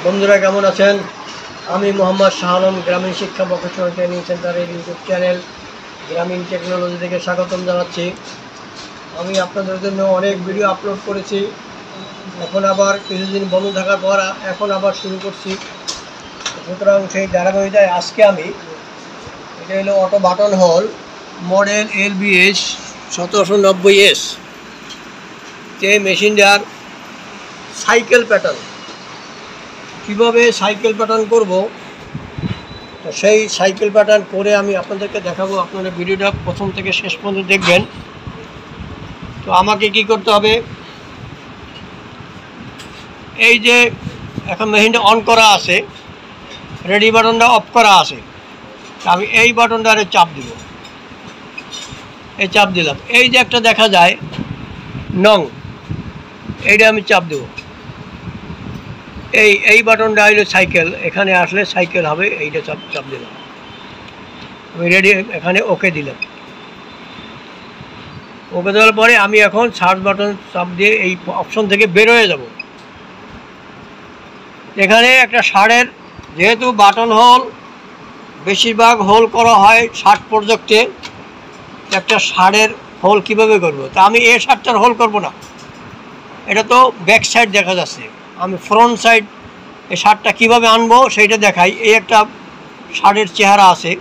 বন্ধুরা কেমন আছেন? আমি মোহাম্মদ শাহ আলম গ্রামীণ শিক্ষা প্রফেশনাল ট্রেনিং সেন্টারের ইউটিউব চ্যানেল গ্রামীণ টেকনোলজি থেকে স্বাগতম জানাচ্ছি। আমি আপনাদের জন্য অনেক ভিডিও আপলোড করেছি, এখন আবার কিছুদিন বন্ধ থাকার পর এখন আবার শুরু করছি। সুতরাং সেই ধারাবাহিকতায় আজকে আমি এটা হলো auto button whole model LBS 1790S যে মেশিনটার সাইকেল প্যাটার্ন, কীভাবে সাইকেল প্যাটার্ন করব, তো সেই সাইকেল প্যাটার্ন করে আমি আপনাদেরকে দেখাবো। আপনারা ভিডিওটা প্রথম থেকে শেষ পর্যন্ত দেখবেন। তো আমাকে কি করতে হবে, এই যে এখন মেশিনটা অন করা আছে, রেডি বাটনটা অফ করা আছে, আমি এই বাটনটা আরে চাপ দিব, এই চাপ দিলাম। এই যে একটা দেখা যায় নং, এইটা আমি চাপ দেব। এই বাটনটা হইলো সাইকেল, এখানে আসলে সাইকেল হবে, এইটা চাপ দিলাম, আমি রেডি, এখানে ওকে দিলাম। ওকে দেওয়ার পরে আমি এখন সার্চ বাটন চাপ দিয়ে এই অপশন থেকে বের হয়ে যাব। এখানে একটা ষাঁড়ের, যেহেতু বাটন হোল বেশিরভাগ হোল করা হয় 60 প্রজেক্টে, একটা ষাঁড়ের হোল কীভাবে করব, তা আমি এই ষাঁড়টার হোল করব না, এটা তো ব্যাক সাইড দেখা যাচ্ছে, আমি ফ্রন্ট সাইড এই ষাঁড়টা কীভাবে আনবো সেইটা দেখাই। এই একটা ষাঁড়ের চেহারা আছে,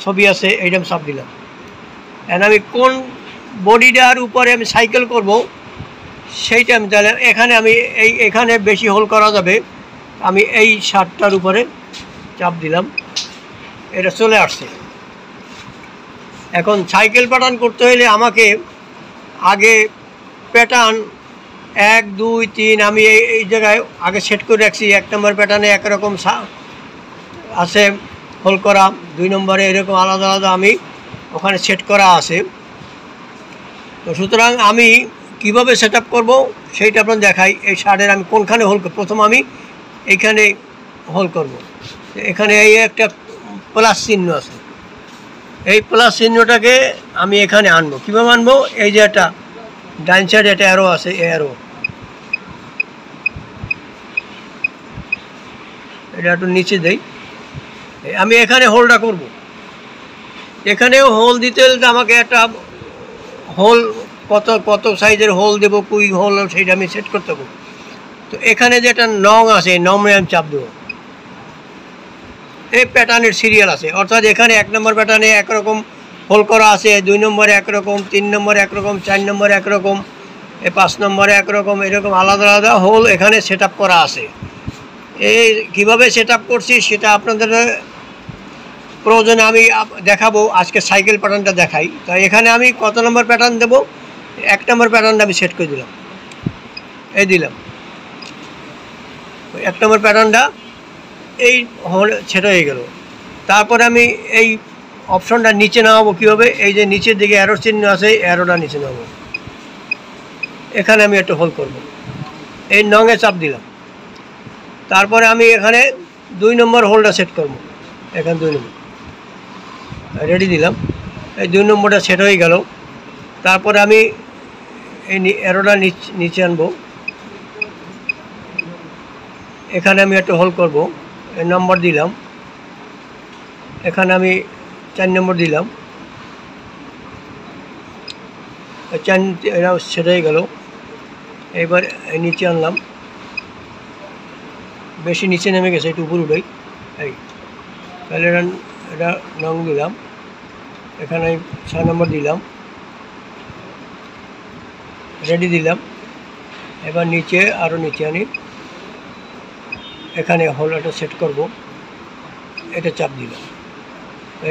ছবি আছে, এইটা আমি চাপ দিলাম। এখন আমি কোন বডিটার উপরে আমি সাইকেল করব সেইটা আমি তাহলে এখানে আমি এখানে বেশি হোল করা যাবে, আমি এই ষাঁড়টার উপরে চাপ দিলাম, এটা চলে আসছে। এখন সাইকেল প্যাটার্ন করতে হলে আমাকে আগে প্যাটার্ন 1 2 3 আমি এই জায়গায় আগে সেট করে রাখছি। 1 নম্বর প্যাটার্নে একরকম আছে হোল করা, 2 নম্বরে এরকম আলাদা আলাদা আমি ওখানে সেট করা আছে। তো সুতরাং আমি কিভাবে সেট আপ করবো সেইটা আপনার দেখাই। এই ষাঁড়ের আমি কোনখানে হোল করব, প্রথম আমি এইখানে হোল করব। এখানে এই একটা প্লাস চিহ্ন আছে, এই প্লাস চিহ্নটাকে আমি এখানে আনবো। কীভাবে আনবো, এই যে একটা ডাইন সাইডে একটা অ্যারো আছে, এই অ্যারো, এটা একটু নিচে দেই, আমি এখানে হোলটা করব। এখানেও হোল দিতে হলে আমাকে একটা হোল কত সাইজের হোল দেবো, কুই হোল সেইটা আমি সেট করতে হবে। তো এখানে যে একটা নং আছে, নংয়ে আমি চাপ দেবো। এই প্যাটার্নের সিরিয়াল আছে, অর্থাৎ এখানে 1 নম্বর প্যাটার্নে একরকম হোল করা আছে, 2 নম্বরে একরকম, 3 নম্বরে একরকম, 4 নম্বরে একরকম, 5 নম্বরে একরকম, এরকম আলাদা আলাদা হোল এখানে সেট আপ করা আছে। এই কীভাবে সেট আপ করছি সেটা আপনাদের প্রয়োজনে আমি দেখাবো। আজকে সাইকেল প্যাটার্নটা দেখাই। তাই এখানে আমি কত নম্বর প্যাটার্ন দেবো, 1 নম্বর প্যাটার্নটা আমি সেট করে দিলাম, এই দিলাম 1 নম্বর প্যাটার্নটা, এই সেট হয়ে গেল। তারপরে আমি এই অপশনটা নিচে নামাবো কীভাবে, এই যে নিচের দিকে অ্যারো চিহ্ন আছে, অ্যারোটা নিচে নামাবো, এখানে আমি একটা হোল করব, এই নংয়ে চাপ দিলাম। তারপরে আমি এখানে 2 নম্বর হোলটা সেট করব, এখানে 2 নম্বর রেডি দিলাম, এই 2 নম্বরটা সেট হয়ে গেল। তারপরে আমি এই অ্যারোটা নিচে আনবো, এখানে আমি একটা হোল করব, এই নম্বর দিলাম, এখানে আমি 4 নম্বর দিলাম, 4 এটা সেট হয়ে গেল। এবার নিচে আনলাম, বেশি নিচে নেমে গেছে, একটু উপর উঠাই, এই তাহলে এটা নং দিলাম, এখানে আমি 6 নম্বর দিলাম, রেডি দিলাম। এবার নিচে আরও নিচে আনি, এখানে হোল একটা সেট করব, এটা চাপ দিলাম,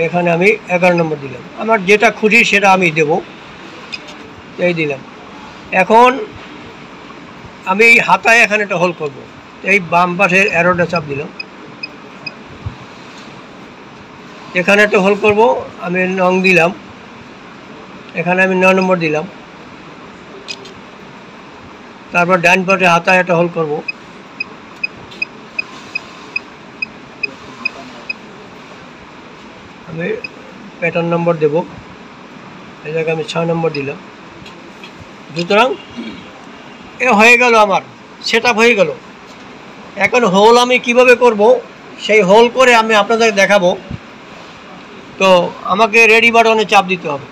এখানে আমি 11 নম্বর দিলাম। আমার যেটা খুশি সেটা আমি দেব, এই দিলাম। এখন আমি হাতায় এখানে একটা হোল করব, এই বাম পাশের অ্যারোটা চাপ দিলাম, এখানে একটা হোল করব, আমি নং দিলাম, এখানে আমি 9 নম্বর দিলাম। তারপর ডান পাশে হাতায় একটা হোল করব, আমি প্যাটার্ন নম্বর দেব, এই জায়গায় আমি 6 নম্বর দিলাম। সুতরাং এ হয়ে গেল, আমার সেট আপ হয়ে গেল। এখন হোল আমি কিভাবে করব সেই হোল করে আমি আপনাদের দেখাবো। তো আমাকে রেডি বাটনে চাপ দিতে হবে।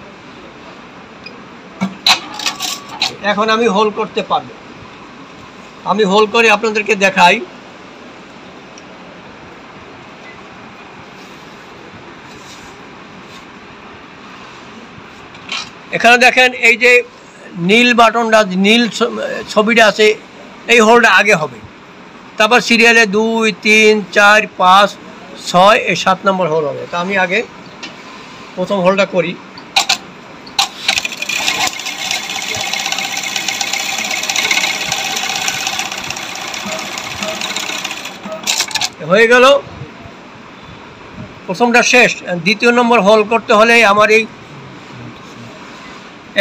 এখন আমি হোল করতে পারবো। আমি হোল করে আপনাদেরকে দেখাই। এখানে দেখেন এই যে নীল বাটনটা, নীল ছবিটা আছে, এই হোলটা আগে হবে। তারপর সিরিয়ালে 2 3 4 5 6 এই 7 নম্বর হোল হবে। তা আমি আগে প্রথম হোলটা করি। হয়ে গেল, প্রথমটা শেষ। দ্বিতীয় নম্বর হোল করতে হলে আমার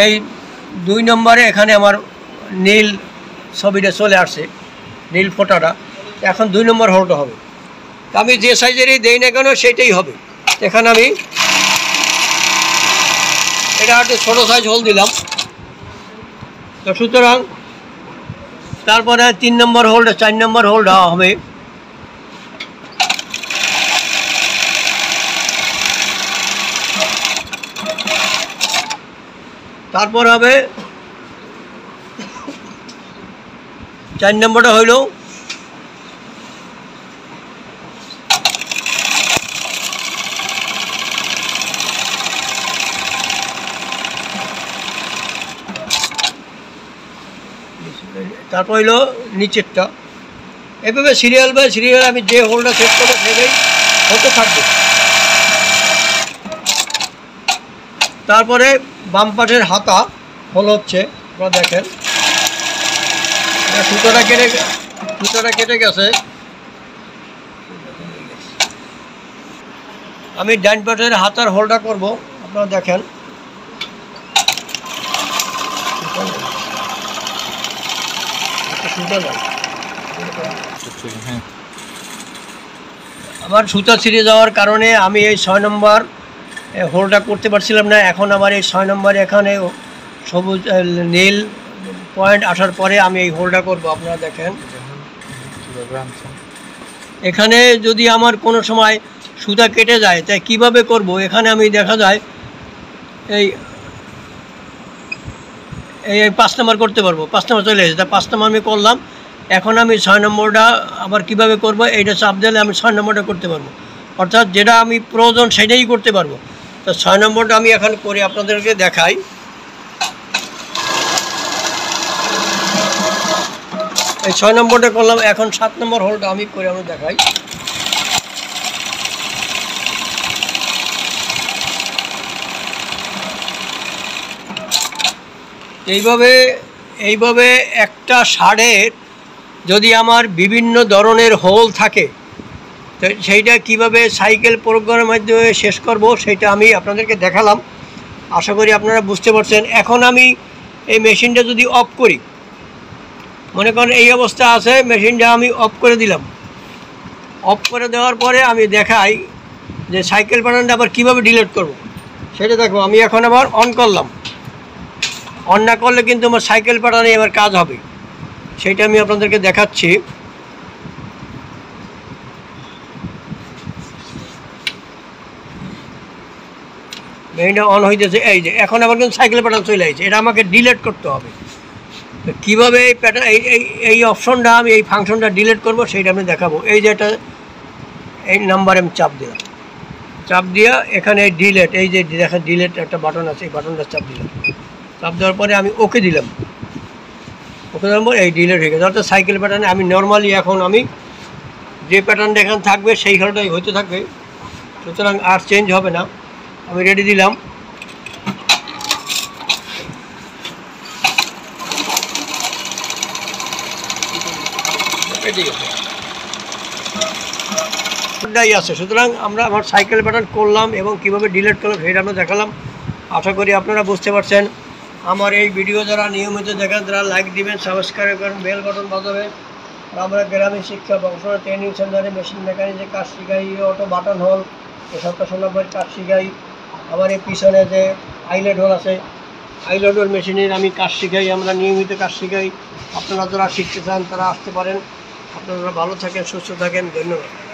এই 2 নম্বরে এখানে আমার নীল ছবিটা চলে আসছে, নীল ফোঁটাটা। এখন 2 নম্বর হোলটা হবে। তা আমি যে সাইজেরই দেই না কেন সেইটাই হবে। এখানে আমি এটা একটু ছোটো সাইজ হোল দিলাম। তো সুতরাং তারপরে 3 নম্বর হোলটা, 4 নম্বর হোলটা হবে। তারপর হবে 4 নম্বরটা হইল তারপর হইল নিচেরটা। এভাবে সিরিয়াল বাই সিরিয়াল আমি যে হোলটা সেট করবো সেটাই হতে থাকবে। তারপরে বাম পাশের হাতা হোল হচ্ছে, আপনারা দেখেন সুতোটা কেটে গেছে। আমি ডান পাশের হাতার হোলটা করব, আপনারা দেখেন। আমার সুতা ছিঁড়ে যাওয়ার কারণে আমি এই 6 নম্বর হোলটা করতে পারছিলাম না। এখন আমার এই 6 নম্বরে এখানে সবুজ নীল পয়েন্ট আসার পরে আমি এই হোলটা করব। আপনারা দেখেন এখানে যদি আমার কোনো সময় সুতা কেটে যায় তাই কিভাবে করব, এখানে আমি দেখা যায় এই 5 নম্বর করতে পারবো। 5 নম্বর চলে এসেছে, তা 5 নম্বর আমি করলাম। এখন আমি 6 নম্বরটা আবার কিভাবে করব, এইটা চাপ দিলে আমি 6 নম্বরটা করতে পারবো। অর্থাৎ যেটা আমি প্রয়োজন সেটাই করতে পারবো। তো 6 নম্বরটা আমি এখন করে আপনাদেরকে দেখাই। এই 6 নম্বরটা করলাম। এখন 7 নম্বর হোলটা আমি করে আমি দেখাই। এইভাবে একটা শাড়ির যদি আমার বিভিন্ন ধরনের হোল থাকে তো সেইটা কিভাবে সাইকেল প্রোগ্রামের মাধ্যমে শেষ করব সেটা আমি আপনাদেরকে দেখালাম। আশা করি আপনারা বুঝতে পারছেন। এখন আমি এই মেশিনটা যদি অফ করি, মনে করেন এই অবস্থা আছে, মেশিনটা আমি অফ করে দিলাম। অফ করে দেওয়ার পরে আমি দেখাই যে সাইকেল বাটনটা আবার কীভাবে ডিলিট করব সেটা দেখো। আমি এখন আবার অন করলাম। অন না করলে কিন্তু আমার সাইকেল বাটনে এবার কাজ হবে, সেটা আমি আপনাদেরকে দেখাচ্ছি। মেশিনটা অন হইতেছে, এই যে এখন আবার কিন্তু সাইকেল বাটন চলে আসছে। এটা আমাকে ডিলিট করতে হবে। তো কীভাবে এই প্যাটার্ন এই অপশনটা আমি এই ফাংশনটা ডিলিট করব সেটা আমি দেখাবো। এই যে এটা এই নাম্বারে আমি চাপ দিলাম, চাপ দিয়া এখানে ডিলিট, এই যে দেখেন ডিলিট একটা বাটন আছে, এই বাটনটা চাপ দিলাম। চাপ দেওয়ার পরে আমি ওকে দিলাম। ওকে দেওয়ার পর এই ডিলিট হয়ে গেছে। অর্থাৎ সাইকেল প্যাটার্নে আমি নর্মালি এখন আমি যে প্যাটার্নটা এখানে থাকবে সেই খেলাটাই হইতে থাকবে, সুতরাং আর চেঞ্জ হবে না। আমি রেডি দিলাম। আছে, সুতরাং আমরা আমার সাইকেল প্যাটার্ন করলাম এবং কীভাবে ডিলিট করলাম সেটা আমরা দেখালাম। আশা করি আপনারা বুঝতে পারছেন। আমার এই ভিডিও যারা নিয়মিত দেখেন তারা লাইক দিবেন, সাবস্ক্রাইব করেন, বেল বাটন বাজাবেন। আমরা গ্রামীণ শিক্ষা বংশনা ট্রেনিং সেন্টারে মেশিন মেকানিকের কাজ শিখাই, অটো বাটন হোল, এসবটা সোনাবের কাজ শিখাই। আমার এই পিছনে যে আইলেট হোল আছে, আইলেট হোল মেশিনের আমি কাজ শিখাই। আমরা নিয়মিত কাজ শিখাই। আপনারা যারা শিখতে চান তারা আসতে পারেন। আপনারা ভালো থাকেন, সুস্থ থাকেন। ধন্যবাদ।